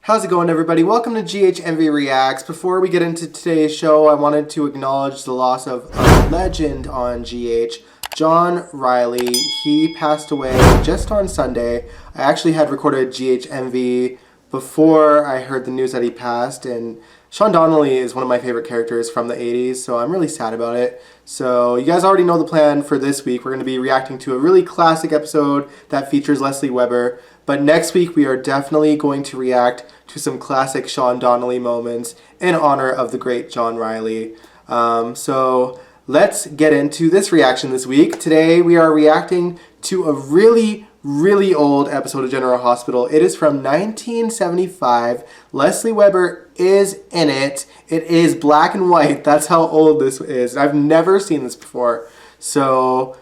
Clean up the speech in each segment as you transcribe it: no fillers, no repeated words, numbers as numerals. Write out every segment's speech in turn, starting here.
How's it going, everybody? Welcome to GHMV Reacts. Before we get into today's show, I wanted to acknowledge the loss of a legend on GH, John Riley. He passed away just on Sunday. I actually had recorded GHMV before I heard the news that he passed, and Sean Donnelly is one of my favorite characters from the 80s, so I'm really sad about it. So you guys already know the plan for this week. We're going to be reacting to a really classic episode that features Lesley Webber. But next week we are definitely going to react to some classic Sean Donnelly moments in honor of the great John Riley. So let's get into this reaction this week. Today we are reacting to a really old episode of General Hospital. It is from 1975. Lesley Webber is in it. It is black and white. That's how old this is. I've never seen this before. So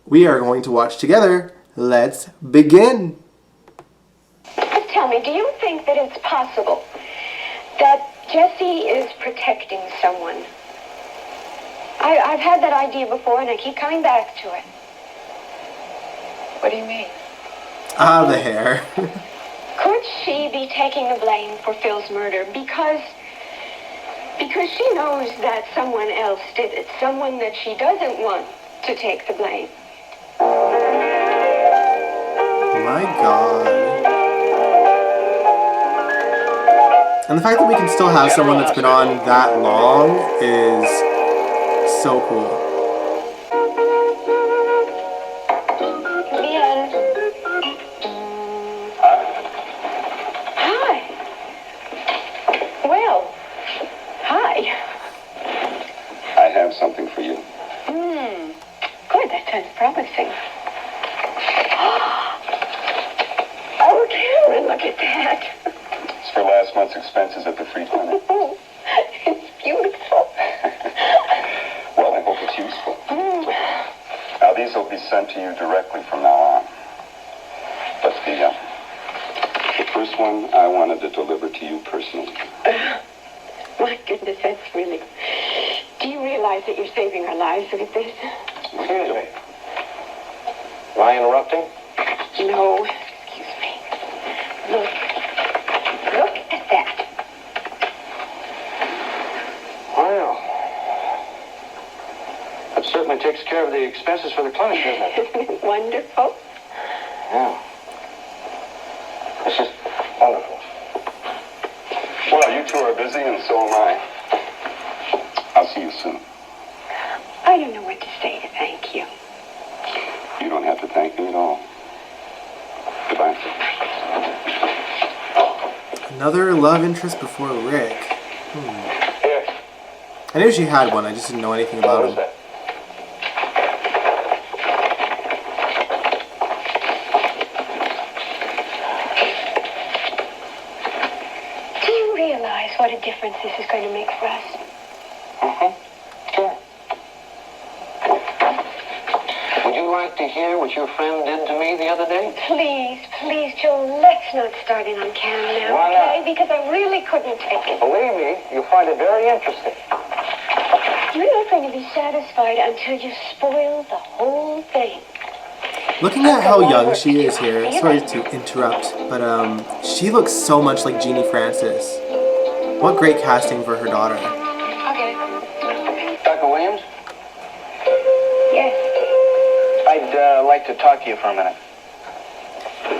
we are going to watch together. Let's begin. Tell me, do you think that it's possible that Jesse is protecting someone? I've had that idea before and I keep coming back to it. What do you mean? The hair. Could she be taking the blame for Phil's murder because she knows that someone else did it, someone that she doesn't want to take the blame? My God. And the fact that we can still have someone that's been on that long is so cool. Bien. Hi. Well, hi. I have something for you. Good, that sounds promising. Oh, Karen, look at that. It's for last month's expenses at the free clinic. Oh, it's beautiful. Well, I hope it's useful. Now, these will be sent to you directly from now on. But the first one I wanted to deliver to you personally. My goodness, that's really... Do you realize that you're saving our lives with this? Excuse me. Am I interrupting? No, excuse me. Look at that. Well, that certainly takes care of the expenses for the clinic, doesn't it? Isn't it wonderful? Yeah. It's just wonderful. Well, you two are busy, and so am I. I'll see you soon. I don't know what to say to thank you. You don't have to thank me at all. Goodbye. Another love interest before Rick. Here. I knew she had one, I just didn't know anything about What is him. that? Do you realize what a difference this is going to make for us? Sure. Would you like to hear what your friend did to me the other day? Please, Joe, let's not start in on Cam now, Why not? okay? Because I really couldn't take it. Believe me, you'll find it very interesting. You're not going to be satisfied until you spoil the whole thing. Looking at how young she is here, sorry to interrupt, but she looks so much like Jeannie Francis. What great casting for her daughter. Okay. Dr. Williams, Yes. I'd like to talk to you for a minute.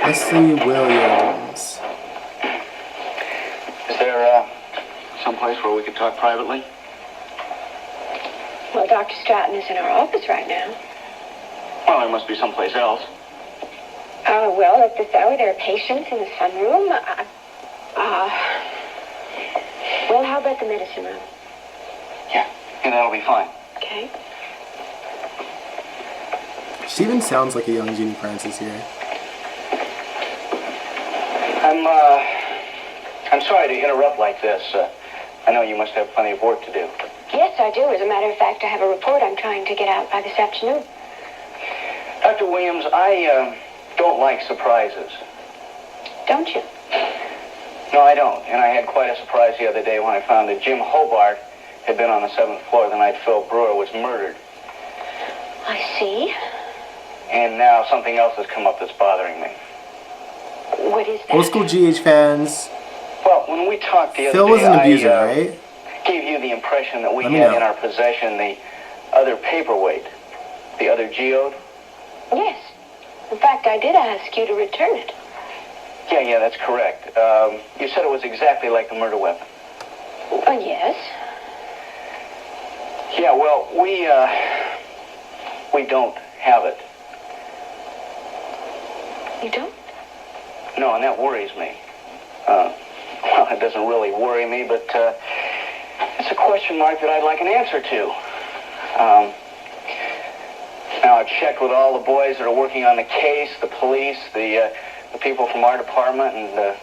Lesley Williams. Is there some place where we could talk privately? Well, Dr. Stratton is in our office right now. Well, there must be someplace else. Well, at this hour there are patients in the sunroom. Well, how about the medicine room? Yeah, that'll be fine. Okay. She even sounds like a young Jeannie Francis here. I'm sorry to interrupt like this. I know you must have plenty of work to do. Yes, I do. As a matter of fact, I have a report I'm trying to get out by this afternoon. Dr. Williams, I don't like surprises. Don't you? No, I don't. And I had quite a surprise the other day when I found that Jim Hobart had been on the 7th floor the night Phil Brewer was murdered. I see. And now something else has come up that's bothering me. What is that? Old school GH fans, Well, when we talked the other Phil day, was an abuser, right? gave you the impression that we Let me had know. in our possession the other paperweight, the other geode. Yes. In fact, I did ask you to return it. Yeah, that's correct. You said it was exactly like the murder weapon. Yes. Yeah, well, we don't have it. You don't? No, and that worries me. Well, it doesn't really worry me, but it's a question mark that I'd like an answer to. Now, I've checked with all the boys that are working on the case, the police, the people from our department, and,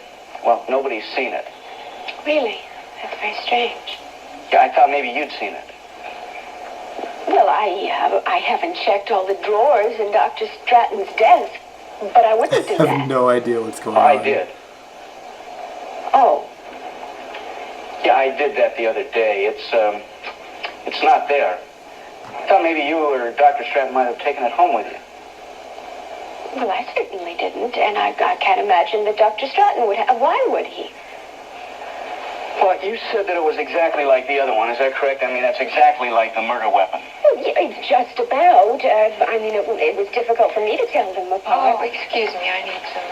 well, nobody's seen it. Really? That's very strange. Yeah, I thought maybe you'd seen it. Well, I haven't checked all the drawers in Dr. Stratton's desk, but I wouldn't do I have that. no idea what's going on. I did. Oh. Yeah, I did that the other day. It's not there. I thought maybe you or Dr. Stratton might have taken it home with you. Well, I certainly didn't, and I can't imagine that Dr. Stratton would have. Why would he? Well, you said that it was exactly like the other one. Is that correct? I mean, that's exactly like the murder weapon. Well, yeah, just about. I mean, it was difficult for me to tell them apart. Oh, excuse me. I need some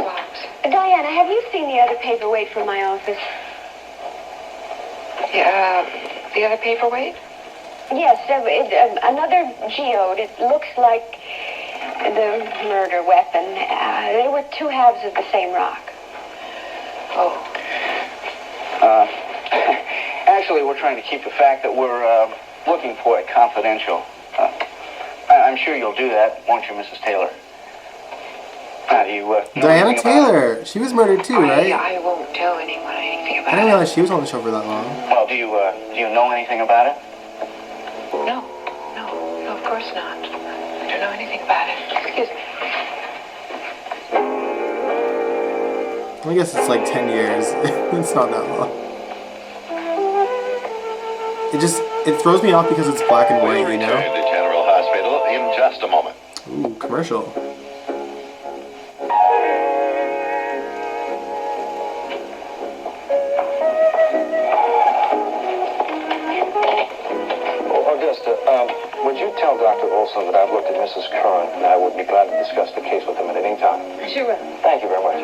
swabs. Diana, have you seen the other paperweight from my office? Yeah, the other paperweight? Yes, another geode. It looks like the murder weapon. They were two halves of the same rock. Oh. Actually, we're trying to keep the fact that we're looking for it confidential. I'm sure you'll do that, won't you, Mrs. Taylor? Do you know Diana anything about it? Taylor. She was murdered too, right? I won't tell anyone anything I about didn't it. realize she was on the show for that long. Well, do you know anything about it? No, of course not. I don't know anything about it. Excuse me. I guess it's like 10 years. It's not that long. It throws me off because it's black and white, you know? Return to General Hospital in just a moment. Ooh, commercial. Augusta, would you tell Dr. Olson that I've looked at Mrs. Curran and I would be glad to discuss the case with him at any time? Sure will. Thank you very much.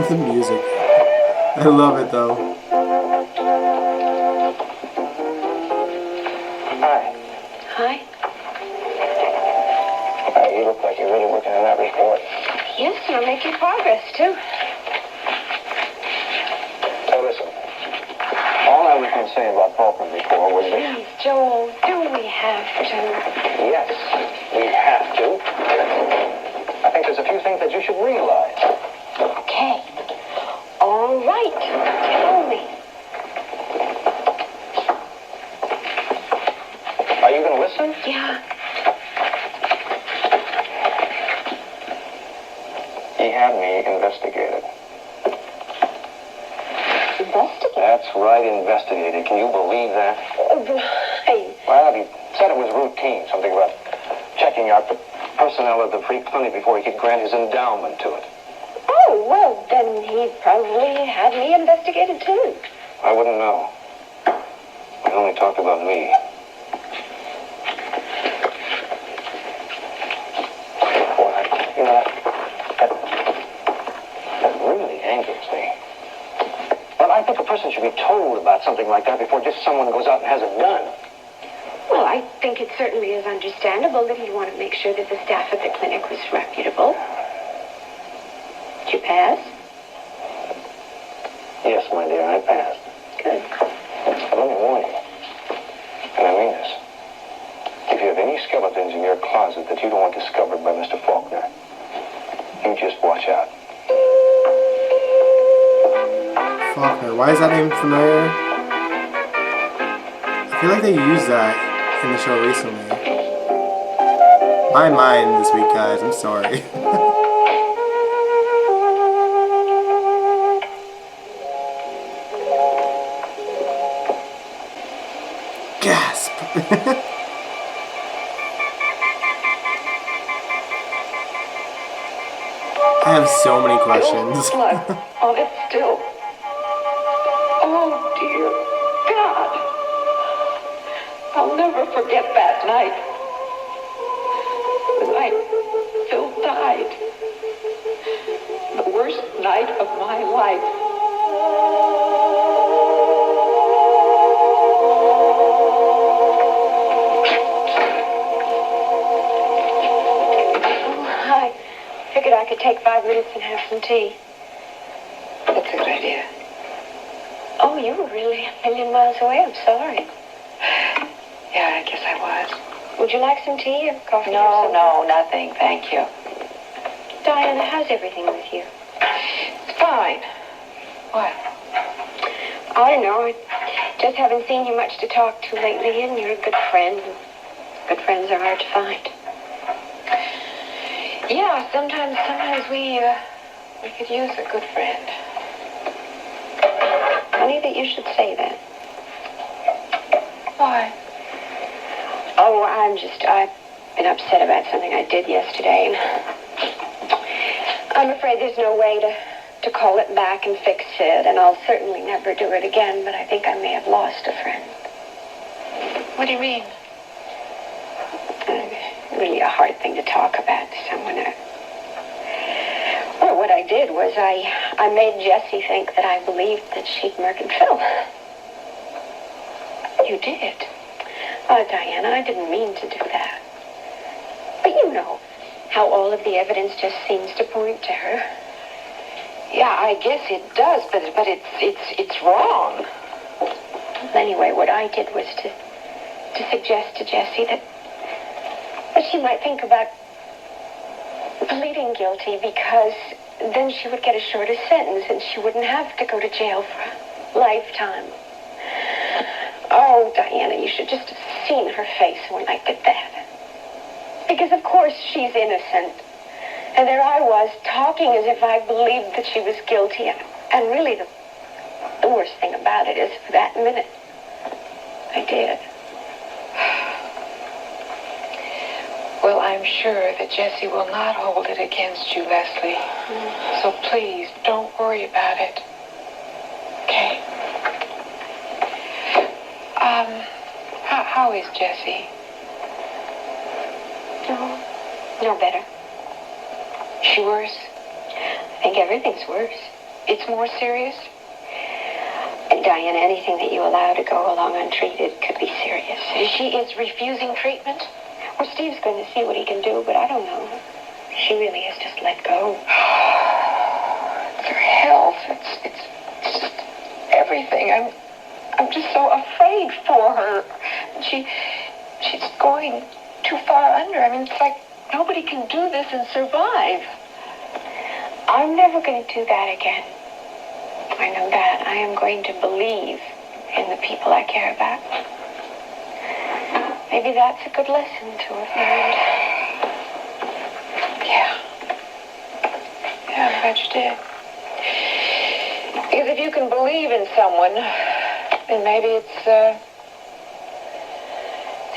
The music. I love it though. Hi. Hi. You look like you're really working on that report. Yes, you're making progress, too. So listen, all I was going to say about Faulkner before was that... Please, Joel, do we have to? Yes, we have to. I think there's a few things that you should realize. Okay. All right. Tell me. Are you going to listen? Yeah. He had me investigated. Investigate. That's right, investigated. Can you believe that? Hey. Well, he said it was routine. Something about checking out the personnel of the free clinic before he could grant his endowment to it. Oh, well, then he probably had me investigated, too. I wouldn't know. He only talked about me. Boy, you know, that really angers me. But I think a person should be told about something like that before just someone goes out and has it done. Well, I think it certainly is understandable that he'd want to make sure that the staff at the clinic was reputable. Did you pass? Yes, my dear, I passed. Good. But let me warn you, and I mean this. If you have any skeletons in your closet that you don't want discovered by Mr. Faulkner, you just watch out. Faulkner. Why is that name familiar? I feel like they used that in the show recently. My mind this week, guys. I'm sorry. Gasp! I have so many questions. Blood on it still. Oh, dear God. I'll never forget that night. The night Phil died. The worst night of my life. I figured I could take 5 minutes and have some tea. That's a good idea. Oh, you were really a million miles away. I'm sorry. Yeah, I guess I was. Would you like some tea or coffee? No, no, nothing. Thank you. Diana, how's everything with you? It's fine. What? I don't know. I just haven't seen you much to talk to lately, and you're a good friend. Good friends are hard to find. Yeah, sometimes we could use a good friend. Funny that you should say that. Why? Oh, I've been upset about something I did yesterday, and I'm afraid there's no way to call it back and fix it, and I'll certainly never do it again, but I think I may have lost a friend. What do you mean? Really a hard thing to talk about to someone. Well, what I did was I made Jessie think that I believed that she'd murdered Phil. You did? Oh, Diana, I didn't mean to do that. But you know how all of the evidence just seems to point to her. Yeah, I guess it does, but it's wrong. Anyway, what I did was to suggest to Jessie that she might think about pleading guilty, because then she would get a shorter sentence and she wouldn't have to go to jail for a lifetime. Oh, Diana, you should just have seen her face when I did that. Because, of course, she's innocent. And there I was, talking as if I believed that she was guilty. And really, the worst thing about it is, for that minute, I did. Well, I'm sure that Jessie will not hold it against you, Lesley. So please, don't worry about it. Okay? How is Jessie? No better. She worse? I think everything's worse. It's more serious? And Diana, anything that you allow to go along untreated could be serious. She is refusing treatment? Well, Steve's going to see what he can do, but I don't know. She really has just let go. It's her health. It's just everything. I'm just so afraid for her. She's going too far under. I mean, it's like nobody can do this and survive. I'm never going to do that again. I know that. I am going to believe in the people I care about. Maybe that's a good lesson to have learned. Yeah, I'm glad you did. Because if you can believe in someone, then maybe it's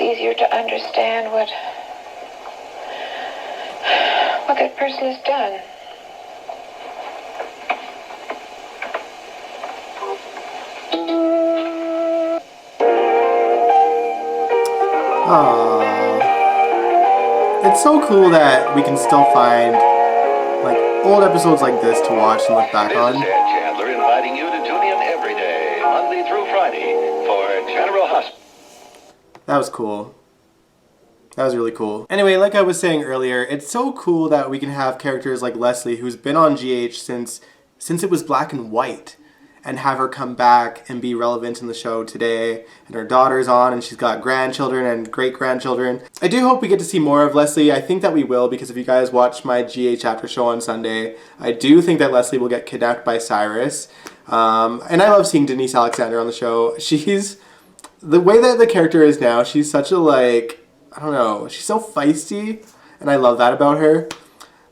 easier to understand what that person has done. It's so cool that we can still find like old episodes like this to watch and look back on. This is Ed Chandler inviting you to tune in every day, Monday through Friday, for General Hospital. That was cool. That was really cool. Anyway, like I was saying earlier, it's so cool that we can have characters like Lesley, who's been on GH since it was black and white, and have her come back and be relevant in the show today. And her daughter's on, and she's got grandchildren and great-grandchildren. I do hope we get to see more of Lesley. I think that we will, because if you guys watch my GH after show on Sunday, I do think that Lesley will get kidnapped by Cyrus. And I love seeing Denise Alexander on the show. She's... The way that the character is now, she's such a, like... I don't know. She's so feisty, and I love that about her.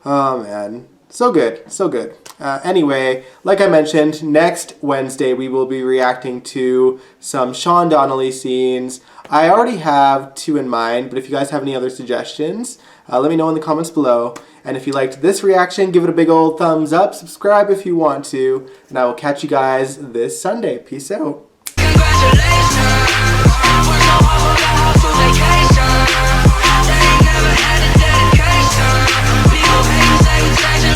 Oh, man. So good. So good. Anyway, like I mentioned, next Wednesday we will be reacting to some Sean Donnelly scenes. I already have 2 in mind, but if you guys have any other suggestions, let me know in the comments below. And if you liked this reaction, give it a big old thumbs up. Subscribe if you want to. And I will catch you guys this Sunday. Peace out. Vacation. They ain't never had a dedication. People hate to say we changing.